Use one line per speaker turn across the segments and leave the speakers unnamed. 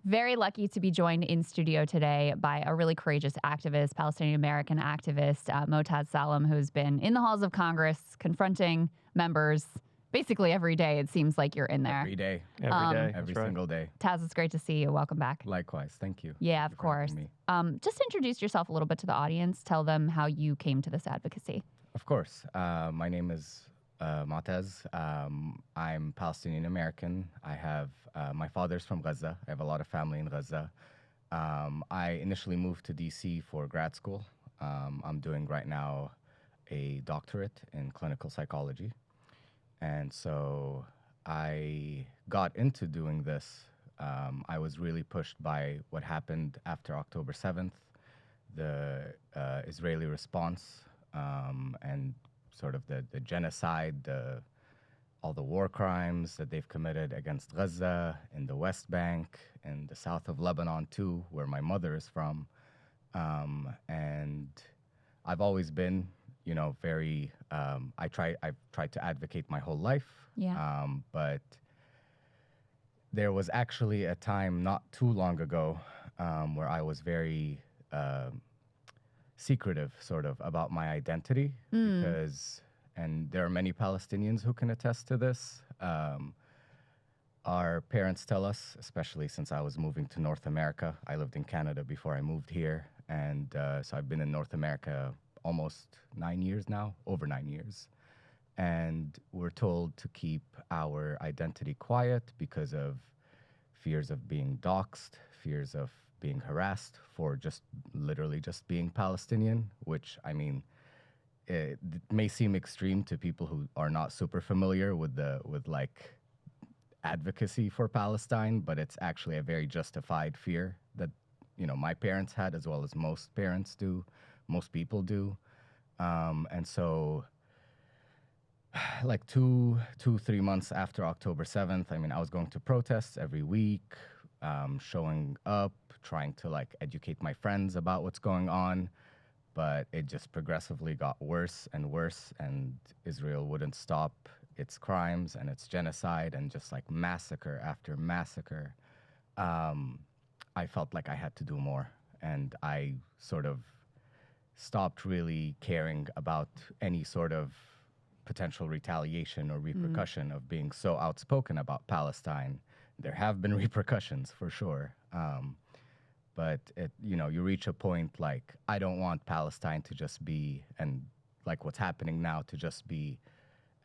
Very lucky to be joined in studio today by a really courageous activist, Palestinian-American activist, Motaz Salem, who's been in the halls of Congress confronting members basically every day. It seems like you're in there.
Every day. Every single day.
Taz, it's great to see you. Welcome back.
Likewise. Thank you.
Yeah,
Thank
of
you for having
course.
me.
Just introduce yourself a little bit to the audience. Tell them how you came to this advocacy.
Of course. My name is Motaz. I'm Palestinian-American. I have, my father's from Gaza. I have a lot of family in Gaza. I initially moved to DC for grad school. I'm doing right now a doctorate in clinical psychology. And so I got into doing this. I was really pushed by what happened after October 7th, the Israeli response, and sort of the genocide, all the war crimes that they've committed against Gaza, in the West Bank, in the south of Lebanon too, where my mother is from. And I've always been, you know, very, I've tried to advocate my whole life.
Yeah.
But there was actually a time not too long ago where I was very secretive, sort of, about my identity because, and there are many Palestinians who can attest to this. Our parents tell us, especially since I was moving to North America. I lived in Canada before I moved here. And so I've been in North America almost 9 years now, over 9 years. And we're told to keep our identity quiet because of fears of being doxxed, fears of being harassed for just literally just being Palestinian, which, I mean, it may seem extreme to people who are not super familiar with like advocacy for Palestine, but it's actually a very justified fear that, you know, my parents had, as well as most parents do, most people do. And so like 3 months after October 7th, I mean, I was going to protests every week, showing up, trying to like educate my friends about what's going on, but it just progressively got worse and worse, and Israel wouldn't stop its crimes and its genocide and just like massacre after massacre. I felt like I had to do more, and I sort of stopped really caring about any sort of potential retaliation or repercussion of being so outspoken about Palestine. There have been repercussions for sure. But it, you know, you reach a point like, I don't want Palestine to just be, and like what's happening now, to just be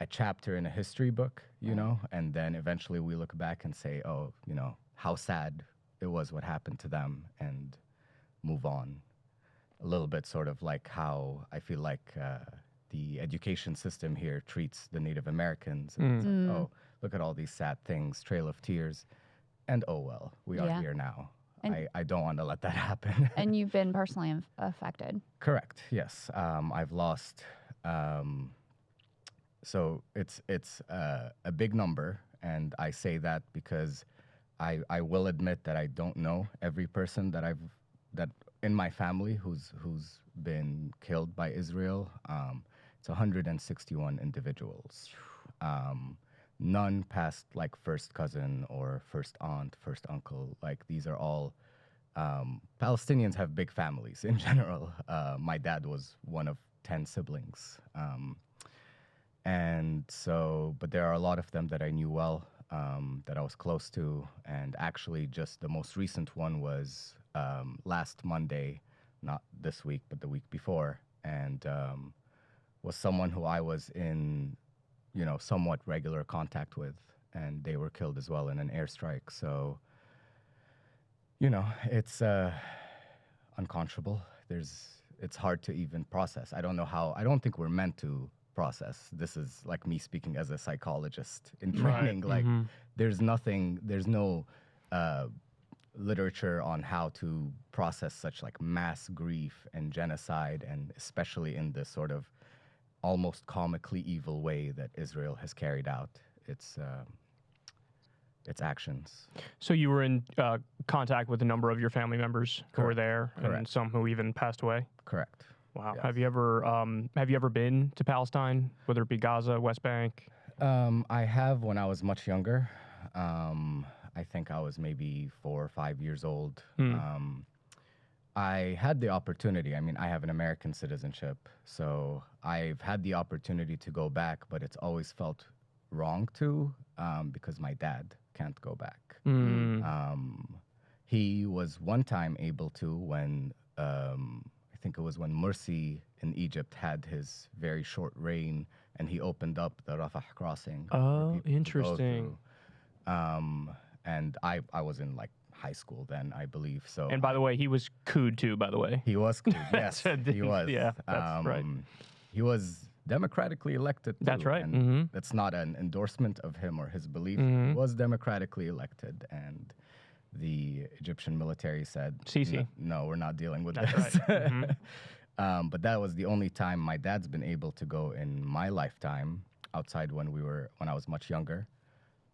a chapter in a history book, you know, and then eventually we look back and say, oh, you know, how sad it was what happened to them, and move on. A little bit sort of like how I feel like the education system here treats the Native Americans. And it's like, oh, look at all these sad things, trail of tears. And oh, well, we are here now. I don't want to let that happen.
And you've been personally affected.
Correct, yes. I've lost, so it's a big number. And I say that because I will admit that I don't know every person that in my family who's been killed by Israel. It's 161 individuals. None past like first cousin or first aunt, first uncle. Like these are all, Palestinians have big families in general. My dad was one of 10 siblings. And so, but there are a lot of them that I knew well, that I was close to. And actually just the most recent one was last Monday, not this week, but the week before. And was someone who I was in, you know, somewhat regular contact with, and they were killed as well in an airstrike. So, you know, it's unconscionable. It's hard to even process. I don't know how. I don't think we're meant to process. This is like me speaking as a psychologist in training. Like, there's no literature on how to process such like mass grief and genocide, and especially in this sort of almost comically evil way that Israel has carried out its actions.
So you were in contact with a number of your family members who were there, and some who even passed away?
Correct.
Wow.
Yes.
Have you ever been to Palestine, whether it be Gaza, West Bank?
I have when I was much younger. I think I was maybe 4 or 5 years old. I had the opportunity. I mean, I have an American citizenship, so I've had the opportunity to go back, but it's always felt wrong to, because my dad can't go back. He was one time able to when, I think it was when Morsi in Egypt had his very short reign, and he opened up the Rafah crossing.
Oh, interesting.
And I was in like high school then, I believe. So.
And by the way, he was cooed too, by the way.
He was cooed, yes. He was.
Yeah, that's right.
He was democratically elected too.
That's right.
And that's not an endorsement of him or his belief. He was democratically elected, and the Egyptian military said,
Sisi.
No, we're not dealing with
That's
this.
Right.
But that was the only time my dad's been able to go in my lifetime outside when I was much younger.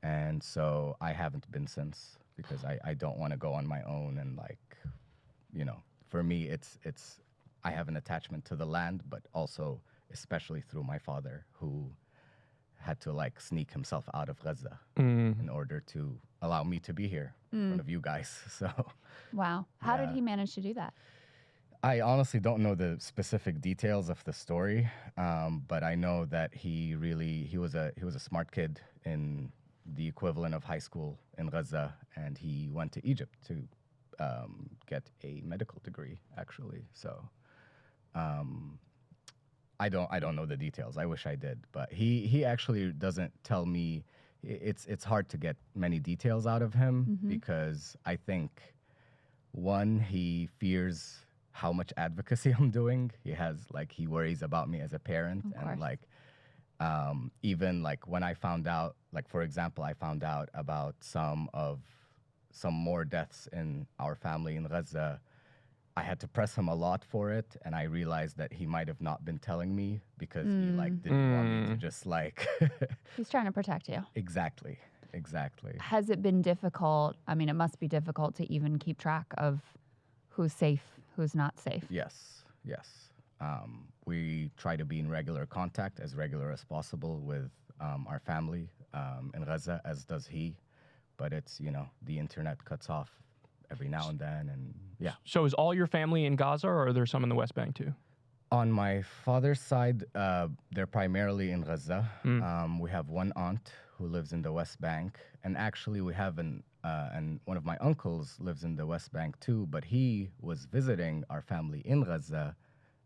And so I haven't been since, because I don't want to go on my own. And like, for me, it's I have an attachment to the land, but also especially through my father, who had to like sneak himself out of Gaza in order to allow me to be here in front of you guys. So.
Wow. How did he manage to do that?
I honestly don't know the specific details of the story, but I know that he was a smart kid in the equivalent of high school in Gaza, and he went to Egypt to get a medical degree, actually. So I don't know the details. I wish I did, but he actually doesn't tell me. It's hard to get many details out of him because I think, one, he fears how much advocacy I'm doing. He worries about me as a parent, and like even like when I found out, like for example, I found out about some more deaths in our family in Gaza. I had to press him a lot for it, and I realized that he might have not been telling me because he like didn't want me to just like.
He's trying to protect you.
Exactly.
Has it been difficult? I mean, it must be difficult to even keep track of who's safe, who's not safe.
Yes. We try to be in regular contact, as regular as possible, with our family in Gaza, as does he. But it's, the internet cuts off every now and then, and yeah.
So is all your family in Gaza, or are there some in the West Bank too?
On my father's side, they're primarily in Gaza. We have one aunt who lives in the West Bank, and actually we have and one of my uncles lives in the West Bank too, but he was visiting our family in Gaza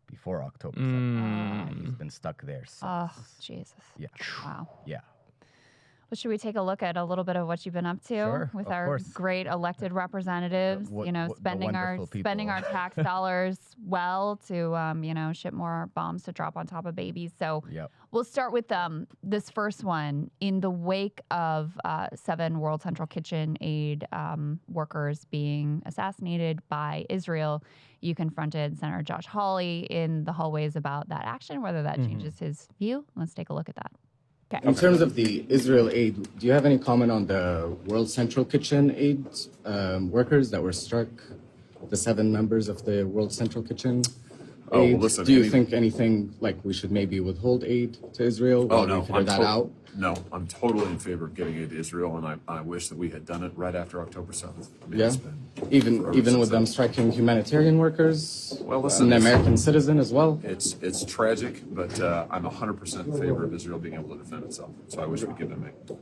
before October 7th, and he's been stuck there since.
Oh, Jesus.
Yeah.
Wow.
Yeah.
Well, should we take a look at a little bit of what you've been up to
Sure,
with
of
our
course.
great elected representatives? Spending our tax dollars well to ship more bombs to drop on top of babies. So we'll start with this first one. In the wake of 7 World Central Kitchen aid workers being assassinated by Israel, you confronted Senator Josh Hawley in the hallways about that action, whether that changes his view. Let's take a look at that. Okay.
In terms of the Israel aid, do you have any comment on the World Central Kitchen aid workers that were struck, the 7 members of the World Central Kitchen aid?
Well, listen,
do you think anything like we should maybe withhold aid to Israel while we figure that out?
No, I'm totally in favor of getting aid to Israel, and I wish that we had done it right after October 7th. I mean,
Yeah, even with them striking humanitarian workers,
well, listen,
an American citizen as well.
It's tragic, but I'm 100% in favor of Israel being able to defend itself. So I wish we'd give them aid.